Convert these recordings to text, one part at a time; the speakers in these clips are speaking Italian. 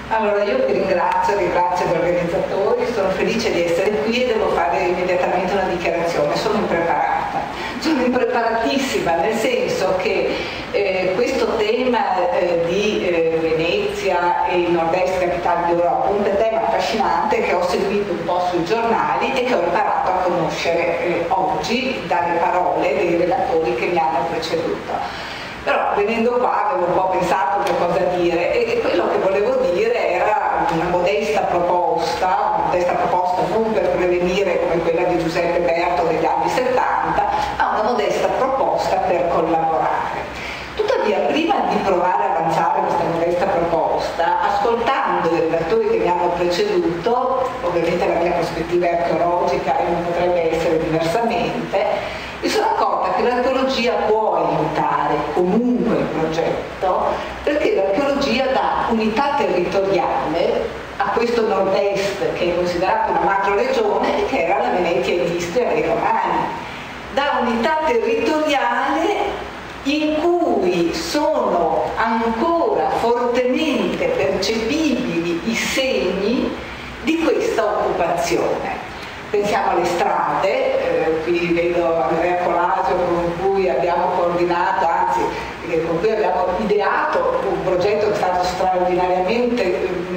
Allora io vi ringrazio gli organizzatori, sono felice di essere qui e devo fare immediatamente una dichiarazione. Sono impreparatissima, nel senso che questo tema di Venezia e il nord-est capitale d'Europa è un tema affascinante che ho seguito un po' sui giornali e che ho imparato a conoscere oggi dalle parole dei relatori che mi hanno preceduto. Però venendo qua avevo un po' pensato che cosa dire e quello che volevo dire era una modesta proposta non per prevenire come quella di Giuseppe Berto degli anni 70, ma una modesta proposta per collaborare. Tuttavia, prima di provare a lanciare questa modesta proposta, ascoltando i relatori che mi hanno preceduto, ovviamente la mia prospettiva è archeologica e non potrebbe essere diversamente, mi sono accorta che l'archeologia può aiutare comunque il progetto, perché l'archeologia dà unità territoriale a questo nord-est che è considerato una macro regione che era la Venezia e l'Istria dei Romani. Dà unità territoriale in cui sono ancora fortemente percepibili i segni di questa occupazione. Pensiamo alle strade, qui vedo Andrea Colasio con cui abbiamo coordinato, anzi con cui abbiamo ideato un progetto che è stato straordinariamente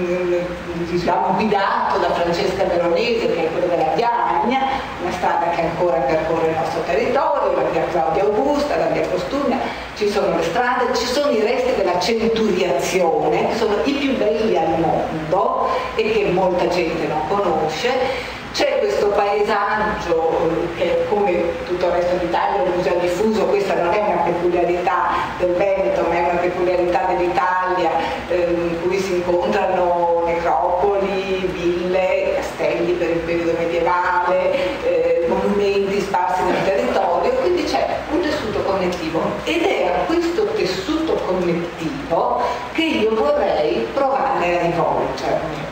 guidato da Francesca Veronese, che è quello della Piagna, una strada che ancora percorre il nostro territorio, la via Claudia Augusta, la via Costunia, ci sono le strade, ci sono i resti della centuriazione, che sono i più belli al mondo e che molta gente non conosce. C'è questo paesaggio che, come tutto il resto d'Italia, è un museo diffuso. Questa non è una peculiarità del Veneto, ma è una peculiarità dell'Italia, in cui si incontrano necropoli, ville, castelli per il periodo medievale, monumenti sparsi nel territorio, quindi c'è un tessuto connettivo ed è a questo tessuto connettivo che io vorrei provare a rivolgermi.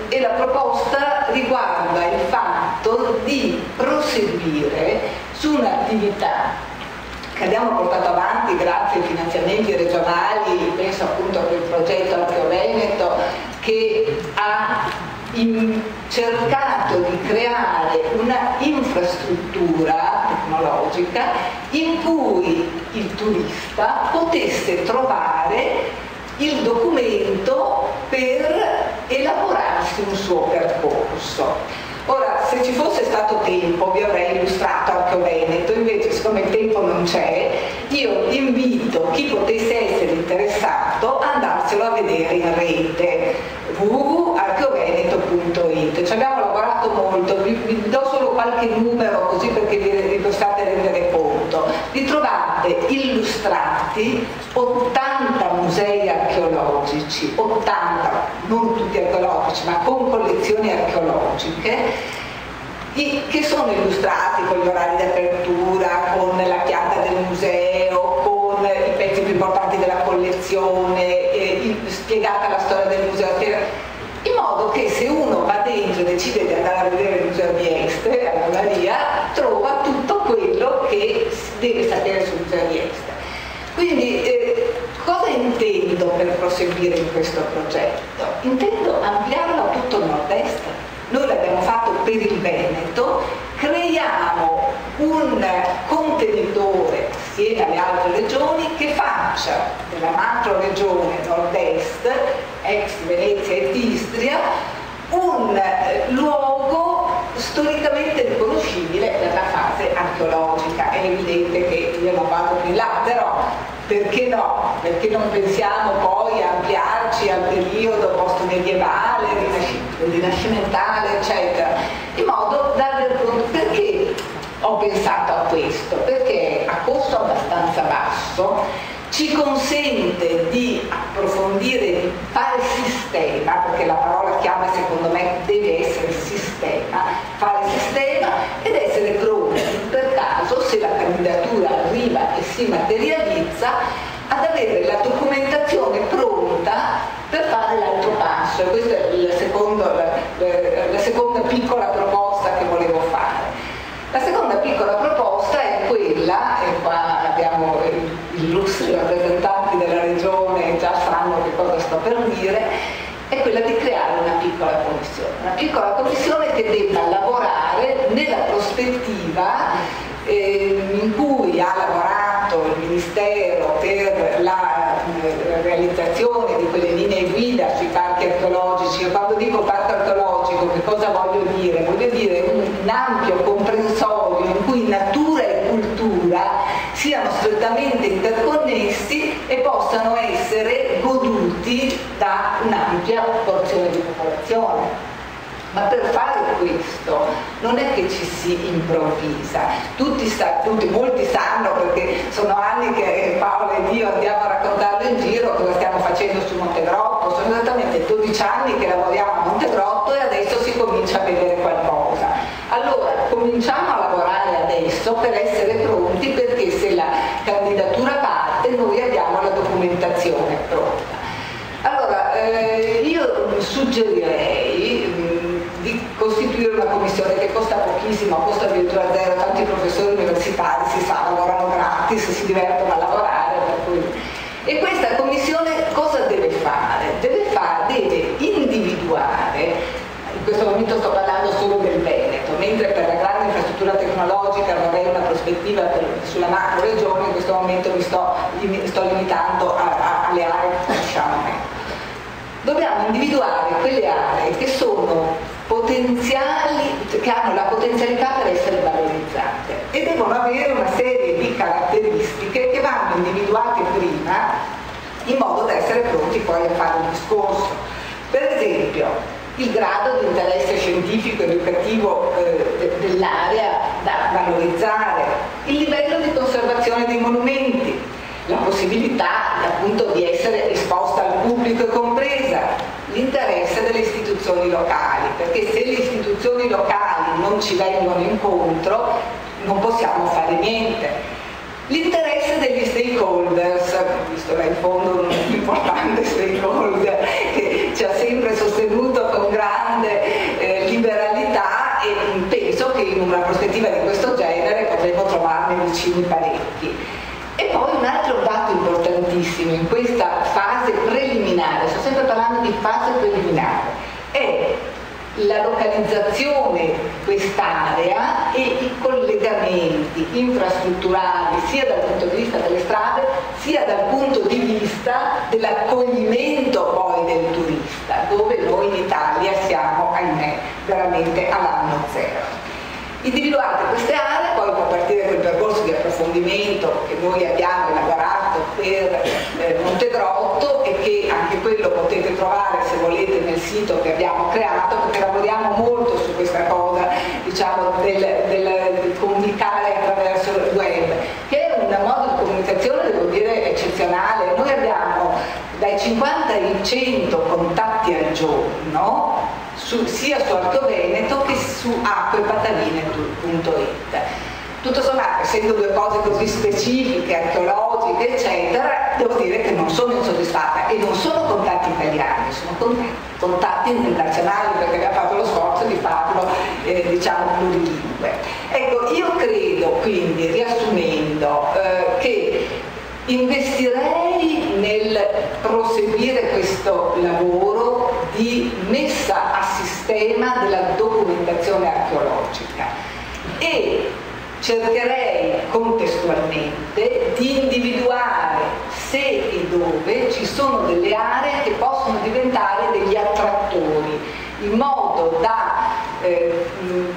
E la proposta riguarda il fatto di proseguire su un'attività che abbiamo portato avanti grazie ai finanziamenti regionali, penso appunto a quel progetto Archeoveneto che ha cercato di creare una infrastruttura tecnologica in cui il turista potesse trovare il documento per elaborarsi un suo percorso. Ora, se ci fosse stato tempo vi avrei illustrato Archeoveneto, invece siccome il tempo non c'è, io invito chi potesse essere interessato a andarselo a vedere in rete, www.archeoveneto.it. Ci abbiamo lavorato molto, vi do solo qualche numero così perché vi possiate rendere conto. Vi trovate illustrati 80 musei archeologici, 80, non tutti archeologici, ma con collezioni archeologiche, che sono illustrati con gli orari di apertura, con la pianta del museo, con i pezzi più importanti della collezione, spiegata la storia del museo, in modo che se uno va dentro e decide di andare a vedere il museo di Este, alla Maria, trova tutto quello che deve sapere sul museo di Este. Quindi cosa intendo per proseguire in questo progetto? Intendo ampliarlo a tutto il nord-est. Noi l'abbiamo fatto per il Veneto, creiamo un contenitore assieme alle altre regioni che faccia della macro regione nord-est, ex Venezia e Istria, un luogo storicamente riconoscibile per la fase archeologica. È evidente che io non vado più in là, però perché no? Perché non pensiamo poi a ampliarci al periodo post-medievale, rinascimentale, eccetera, in modo da aver conto. Perché ho pensato a questo? Perché a costo abbastanza basso ci consente di approfondire, di fare sistema, perché la parola chiave secondo me deve essere sistema, fare sistema ed essere pronti per caso, se la candidatura arriva e si materializza, ad avere la documentazione pronta per fare l'altro passo. E questa è la seconda piccola proposta che volevo fare. La seconda piccola proposta è quella quella, e qua abbiamo illustri rappresentanti della regione, già sanno che cosa sto per dire, è quella di creare una piccola commissione che debba lavorare nella prospettiva in cui ha lavorato il Ministero per la realizzazione di quelle linee guida sui parchi archeologici. Quando dico parco archeologico, che cosa voglio dire? Voglio dire un ampio comprensorio in cui natura e cultura siano strettamente interconnessi e possano essere goduti da un'ampia porzione di popolazione. Ma per fare questo non è che ci si improvvisa, molti sanno, perché sono anni che Paola ed io andiamo a raccontarlo in giro cosa stiamo facendo su Montegrotto, sono esattamente 12 anni che lavoriamo a Montegrotto e adesso si comincia a vedere qualcosa. Allora cominciamo a lavorare adesso per essere pronti, perché se la candidatura parte noi abbiamo la documentazione pronta. Allora io suggerirei di costituire una commissione che costa pochissimo, costa addirittura zero, tanti professori universitari si sa, lavorano gratis, si divertono a lavorare, per cui. E questa commissione cosa deve fare? Deve individuare, in questo momento sto parlando solo del Veneto, mentre per la grande infrastruttura tecnologica vorrei una prospettiva sulla macro regione, in questo momento mi sto limitando alle aree che conosciamo meglio. Dobbiamo individuare quelle aree che sono potenziali, che hanno la potenzialità per essere valorizzate e devono avere una serie di caratteristiche che vanno individuate prima in modo da essere pronti poi a fare un discorso. Per esempio, il grado di interesse scientifico ed educativo dell'area da valorizzare, il livello di conservazione dei monumenti, la possibilità appunto di essere esposta al pubblico e compresa, l'interesse delle istituzioni locali, perché se le istituzioni locali non ci vengono incontro non possiamo fare niente. L'interesse degli stakeholders, visto là in fondo un importante stakeholder che ci ha sempre sostenuto con grande liberalità, e penso che in una prospettiva di questo genere potremo trovarne vicini parecchi. E poi un altro dato importantissimo in questa fase preliminare, sto sempre parlando di fase preliminare, è la localizzazione di quest'area e i collegamenti infrastrutturali sia dal punto di vista delle strade sia dal punto di vista dell'accoglimento poi del turista, dove noi in Italia siamo, ahimè, veramente all'anno zero. Individuate queste aree, poi può partire quel percorso di approfondimento che noi abbiamo elaborato per Montegrotto e che anche quello potete trovare, se volete, nel sito che abbiamo creato, perché lavoriamo molto su questa cosa, diciamo, del comunicare attraverso il web, che è un modo di comunicazione, devo dire, eccezionale. Noi abbiamo dai 50 ai 100 contatti al giorno, sia su Alto Veneto che su acquepataline.it. Tutto sommato, essendo due cose così specifiche, archeologiche, eccetera, devo dire che non sono insoddisfatta, e non sono contatti italiani, sono contatti internazionali, perché abbiamo fatto lo sforzo di farlo, diciamo, plurilingue. Ecco, io credo quindi, riassumendo, che investirei nel proseguire questo lavoro di messa a sistema della documentazione archeologica e cercherei contestualmente di individuare se e dove ci sono delle aree che possono diventare degli attrattori, in modo da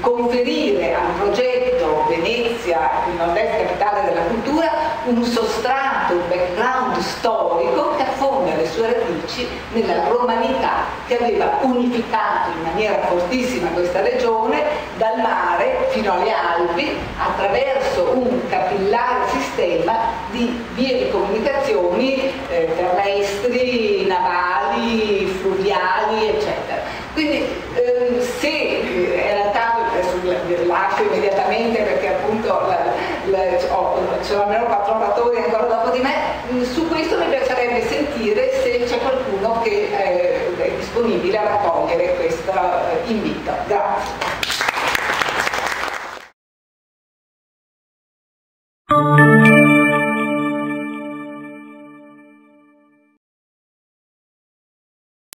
conferire al progetto Venezia, il Nord-Est capitale della cultura, un sostrato, un background storico che affonda le sue radici nella romanità che aveva unificato in maniera fortissima questa regione, dal mare fino alle Alpi, attraverso un capillare sistema di vie di comunicazioni terrestri, navali, fluviali, eccetera. Quindi se era tanto, adesso lascio immediatamente perché appunto c'erano almeno 4 oratori ancora dopo di me, su questo mi piacerebbe sentire se c'è qualcuno che è disponibile a raccogliere questo invito. Grazie.